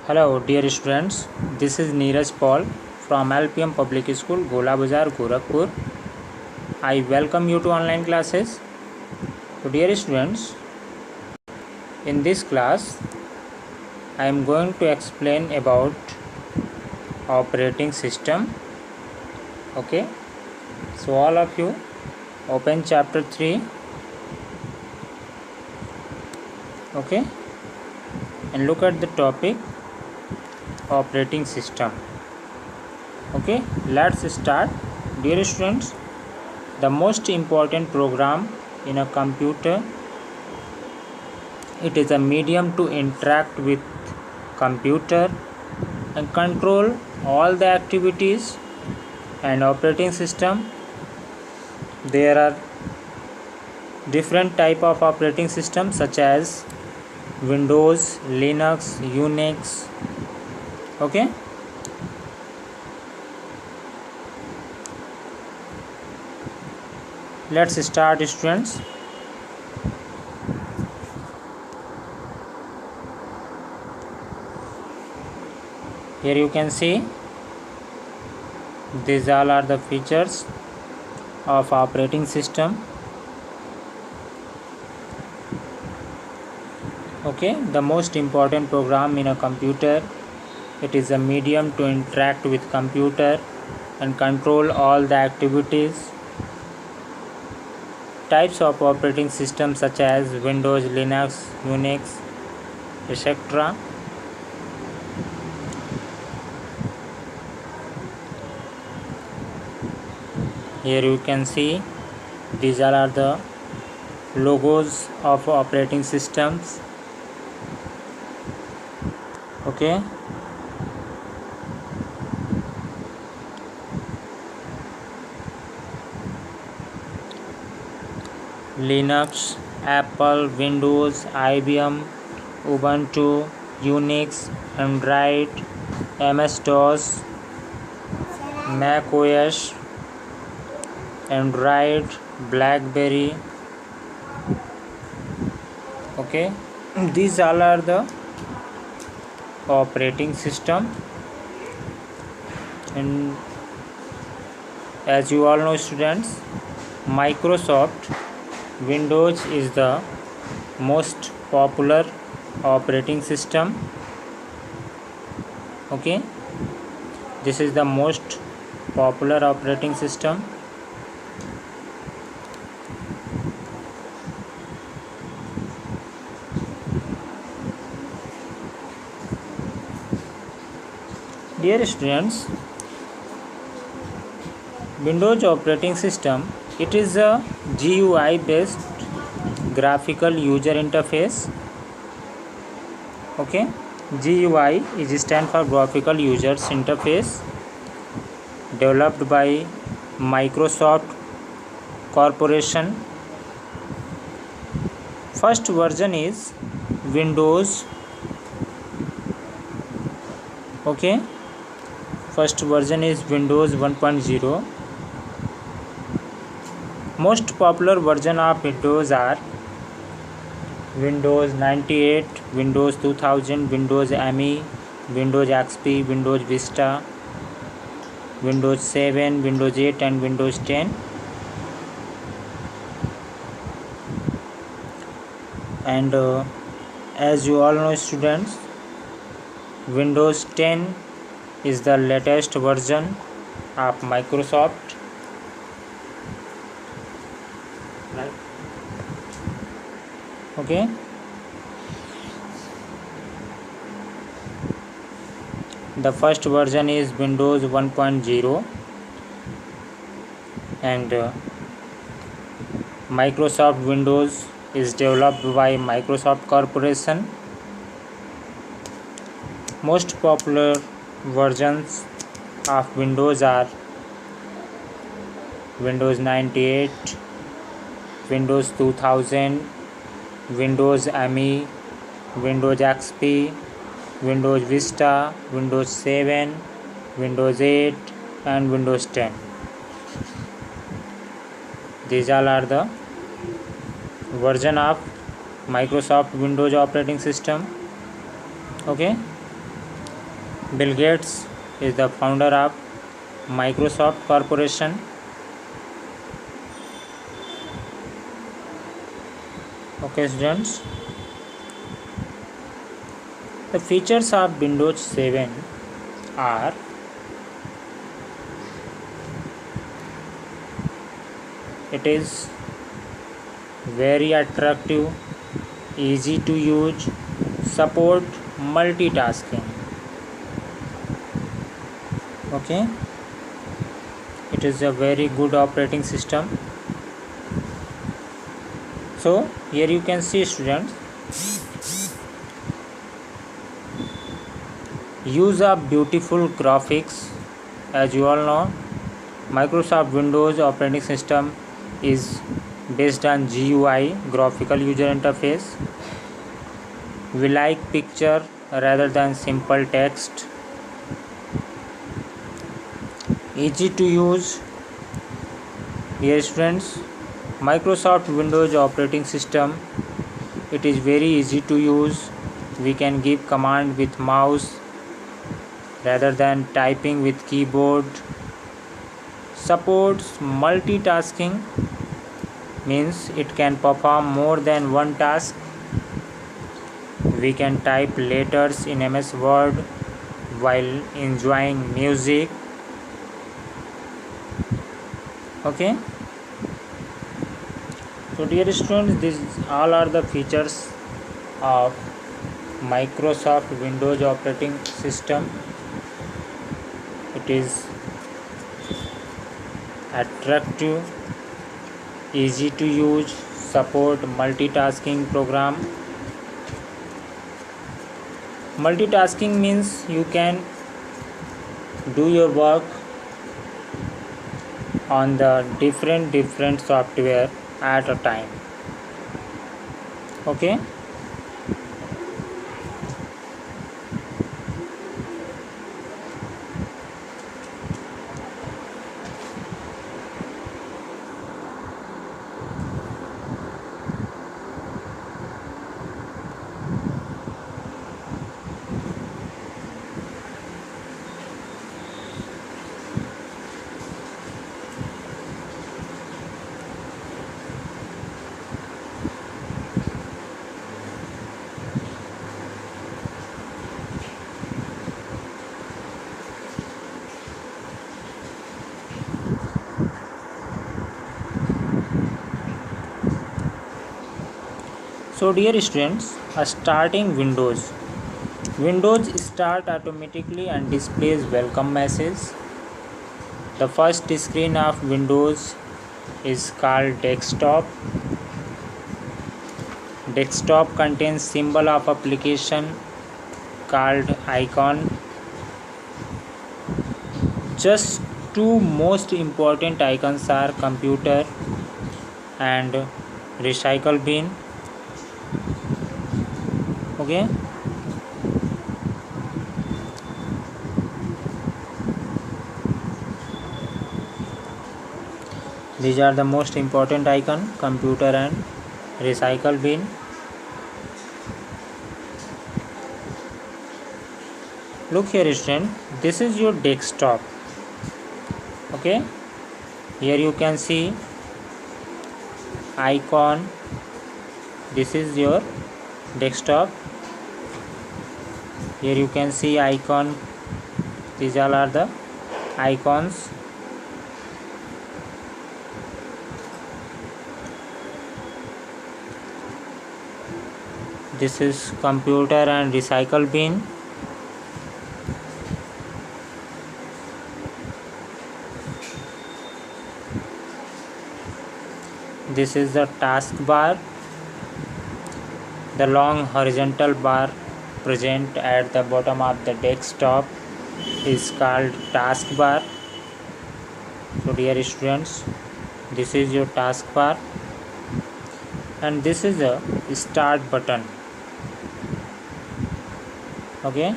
Hello, dear students. This is Neeraj Paul from LPM Public School, Gola Bazar, Gorakhpur. I welcome you to online classes. So, dear students, in this class, I am going to explain about operating system. Okay. So, all of you open chapter 3. Okay. And look at the topic operating system. Okay, let's start. Dear students, the most important program in a computer, it is a medium to interact with computer and control all the activities and operating system. There are different type of operating systems such as Windows, Linux, Unix. Okay, let's start, students. Here you can see these all are the features of operating system. Okay, the most important program in a computer, it is a medium to interact with computer and control all the activities. Types of operating systems such as Windows, Linux, Unix, etc. Here you can see these are the logos of operating systems. Okay, Linux, Apple, Windows, IBM, Ubuntu, Unix, Android, MS-DOS, Mac OS, Android, BlackBerry. Okay, these all are the operating system. And as you all know, students, Microsoft Windows is the most popular operating system. Okay, this is the most popular operating system. Dear students, Windows operating system, it is a GUI based graphical user interface. Okay, GUI is stand for graphical users interface, developed by Microsoft Corporation. First version is Windows. Okay, first version is Windows 1.0. Most popular version of Windows are Windows 98, Windows 2000, Windows ME, Windows XP, Windows Vista, Windows 7, Windows 8 and Windows 10. And as you all know, students, Windows 10 is the latest version of Microsoft. Right? Okay. The first version is Windows 1.0 and Microsoft Windows is developed by Microsoft Corporation. Most popular versions of Windows are Windows 98, Windows 2000, Windows ME, Windows XP, Windows Vista, Windows 7, Windows 8 and Windows 10. These all are the version of Microsoft Windows operating system. Okay, Bill Gates is the founder of Microsoft Corporation. Okay students, the features of Windows 7 are: it is very attractive, easy to use, support multitasking. Okay, it is a very good operating system. So here you can see students, use of beautiful graphics. As you all know, Microsoft Windows operating system is based on GUI, graphical user interface. We like picture rather than simple text. Easy to use. Dear students, Microsoft Windows operating system, it is very easy to use. We can give command with mouse rather than typing with keyboard. Supports multitasking, means it can perform more than one task. We can type letters in MS Word while enjoying music. Okay, so dear students, these all are the features of Microsoft Windows operating system. It is attractive, easy to use, support multitasking program. Multitasking means you can do your work on the different software at a time. Okay, so dear students, starting Windows start automatically and displays welcome message. The first screen of Windows is called desktop. Desktop contains symbol of application called icon. Just two most important icons are computer and recycle bin. Okay, these are the most important icon, computer and recycle bin. Look here student, this is your desktop. Okay, here you can see icon. This is your desktop. Here you can see icon. These all are the icons. This is computer and recycle bin. This is the taskbar. The long horizontal bar present at the bottom of the desktop is called taskbar. So dear students, this is your taskbar and this is a start button. Okay,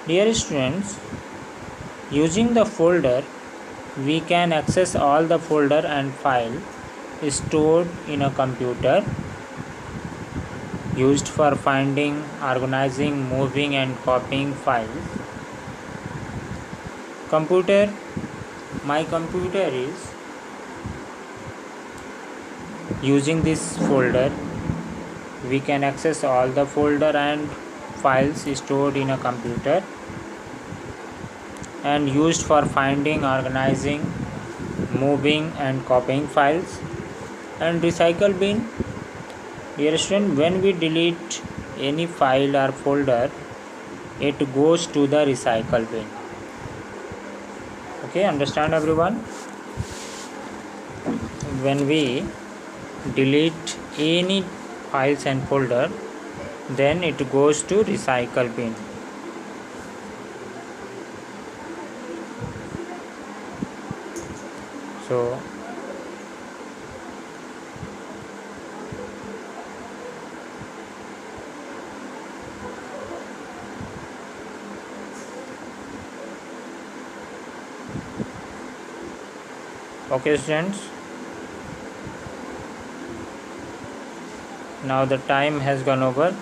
dear students, using the folder we can access all the folder and file stored in a computer. used for finding, organizing, moving and copying files. Computer, my computer is using this folder. We can access all the folder and files stored in a computer and used for finding, organizing, moving and copying files. And recycle bin, dear student, when we delete any file or folder, it goes to the recycle bin. Okay, understand everyone? When we delete any files and folder, then it goes to recycle bin. So okay students, now the time has gone over.